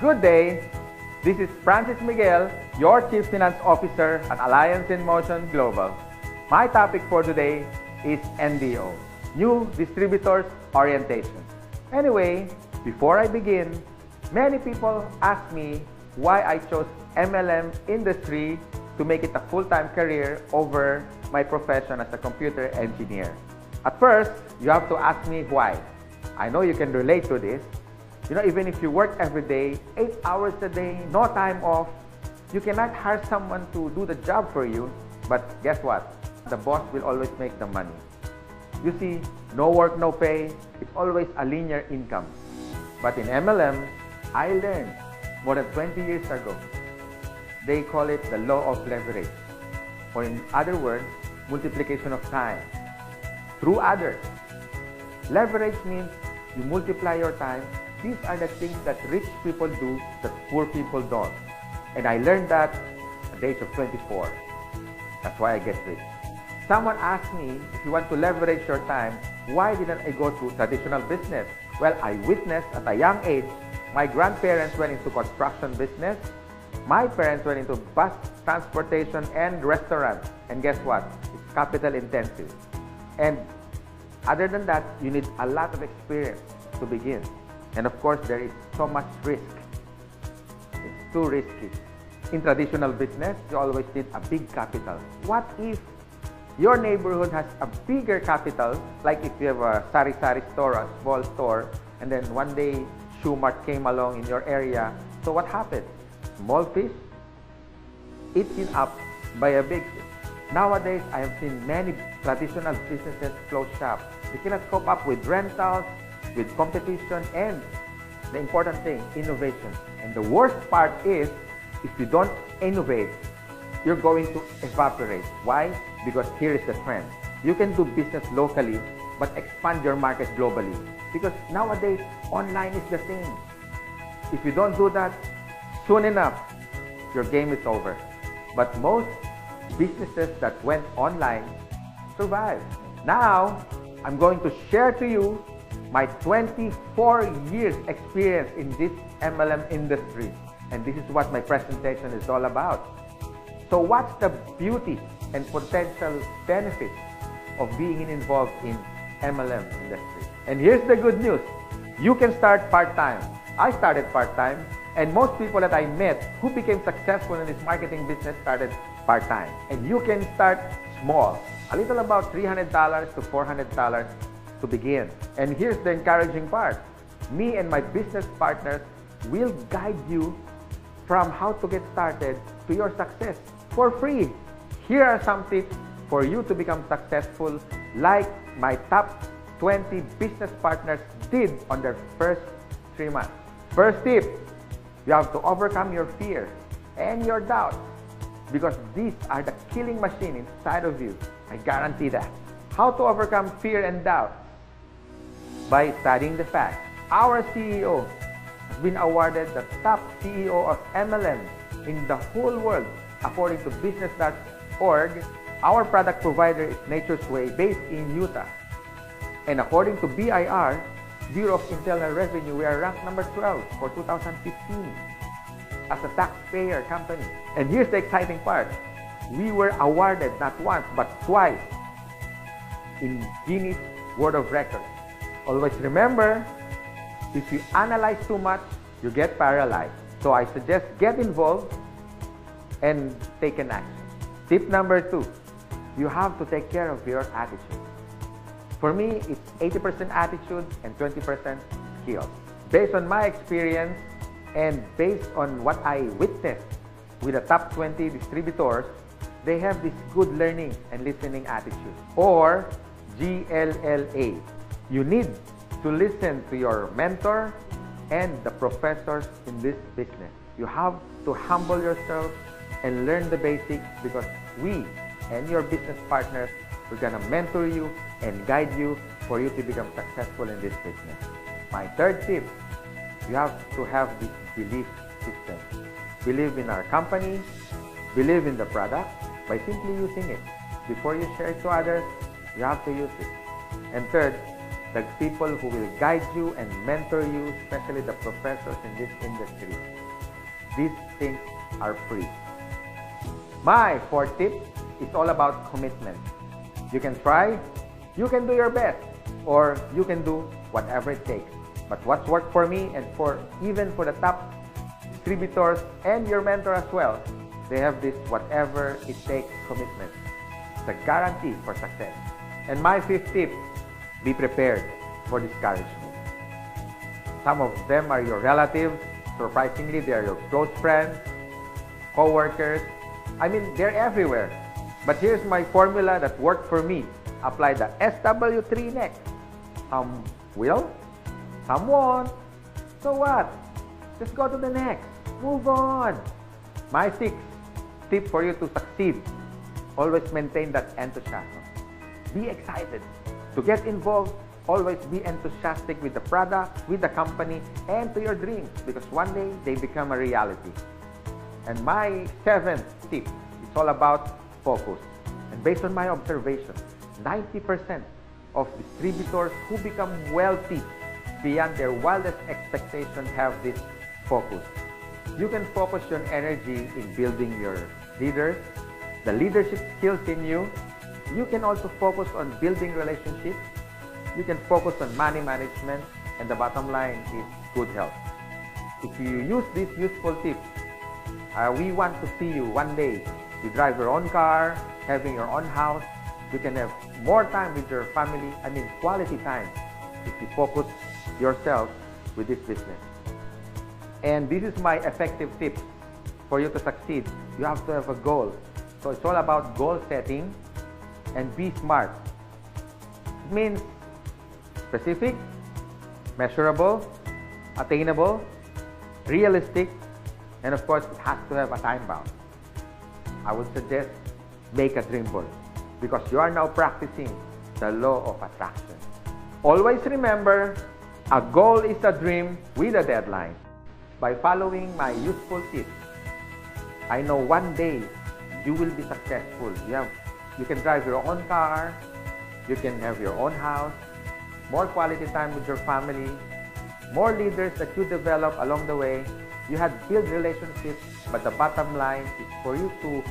Good day. This is Francis Miguel, your Chief Finance Officer at Alliance in Motion Global. My topic for today is NDO, New Distributors Orientation. Anyway, before I begin, many people ask me why I chose MLM industry to make it a full-time career over my profession as a computer engineer. At first, you have to ask me why. I know you can relate to this. Even if you work every day, 8 hours a day, no time off, you cannot hire someone to do the job for you. But guess what? The boss will always make the money. You see, no work, no pay. It's always a linear income. But in MLM, I learned more than 20 years ago. They call it the law of leverage. Or in other words, multiplication of time through others. Leverage means you multiply your time. These are the things that rich people do that poor people don't. And I learned that at the age of 24. That's why I get rich. Someone asked me, if you want to leverage your time, why didn't I go to traditional business? Well, I witnessed at a young age, my grandparents went into construction business. My parents went into bus transportation and restaurants. And guess what? It's capital intensive. And other than that, you need a lot of experience to begin. And of course, there is so much risk. It's too risky. In traditional business, you always need a big capital. What if your neighborhood has a bigger capital, like if you have a sari-sari store, a small store, and then one day Shoe Mart came along in your area. So what happened? Small fish eaten up by a big fish. Nowadays, I have seen many traditional businesses close shop. They cannot cope up with rentals, with competition, and the important thing, innovation. And the worst part is, if you don't innovate, you're going to evaporate. Why? Because here is the trend. You can do business locally, but expand your market globally. Because nowadays, online is the thing. If you don't do that, soon enough, your game is over. But most businesses that went online survived. Now, I'm going to share to you my 24 years experience in this MLM industry. And this is what my presentation is all about. So what's the beauty and potential benefits of being involved in MLM industry? And here's the good news. You can start part-time. I started part-time, and most people that I met who became successful in this marketing business started part-time. And you can start small, a little about $300 to $400 to begin. And here's the encouraging part. Me and my business partners will guide you from how to get started to your success for free. Here are some tips for you to become successful, like my top 20 business partners did on their first 3 months. First tip, you have to overcome your fear and your doubts, because these are the killing machine inside of you. I guarantee that. How to overcome fear and doubt? By studying the facts. Our CEO has been awarded the top CEO of MLM in the whole world. According to business.org, our product provider is Nature's Way, based in Utah. And according to BIR, Bureau of Internal Revenue, we are ranked number 12 for 2015 as a taxpayer company. And here's the exciting part. We were awarded not once but twice in Guinness World of Records. Always remember, if you analyze too much, you get paralyzed. So I suggest get involved and take an action. Tip number 2, you have to take care of your attitude. For me, it's 80% attitude and 20% skills. Based on my experience and based on what I witnessed with the top 20 distributors, they have this good learning and listening attitude, or GLLA. You need to listen to your mentor and the professors in this business. You have to humble yourself and learn the basics, because we and your business partners, we're gonna mentor you and guide you for you to become successful in this business. My third tip, you have to have this belief system. Believe in our company, believe in the product by simply using it. Before you share it to others, you have to use it. And third, the people who will guide you and mentor you, especially the professors in this industry, These things are free. My fourth tip is all about commitment. You can try, you can do your best, or you can do whatever it takes. But what's worked for me and even for the top distributors and your mentor as well, they have this whatever it takes commitment. It's a guarantee for success. And my fifth tip, be prepared for discouragement. Some of them are your relatives. Surprisingly, they are your close friends, co-workers. I mean, they're everywhere. But here's my formula that worked for me. Apply the SW3 next. Some will, some won't. So what? Just go to the next. Move on. My sixth tip for you to succeed, always maintain that enthusiasm. Be excited. To get involved, always be enthusiastic with the product, with the company, and to your dreams, because one day they become a reality. And my seventh tip, it's all about focus. And based on my observation, 90% of distributors who become wealthy beyond their wildest expectations have this focus. You can focus your energy in building your leaders, the leadership skills in you. You can also focus on building relationships. You can focus on money management, and the bottom line is good health. If you use these useful tips, we want to see you one day. You drive your own car, having your own house. You can have more time with your family, quality time, if you focus yourself with this business. And this is my effective tip for you to succeed. You have to have a goal. So it's all about goal setting and be smart. It means specific, measurable, attainable, realistic, and of course, it has to have a time bound. I would suggest make a dream board, because you are now practicing the law of attraction. Always remember, a goal is a dream with a deadline. By following my useful tips, I know one day you will be successful. You can drive your own car, you can have your own house, more quality time with your family, more leaders that you develop along the way. You had built relationships, but the bottom line is for you to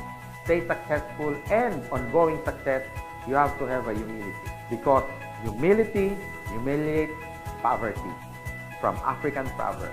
stay successful and ongoing success, you have to have a humility. Because humility humiliates poverty, from African proverb.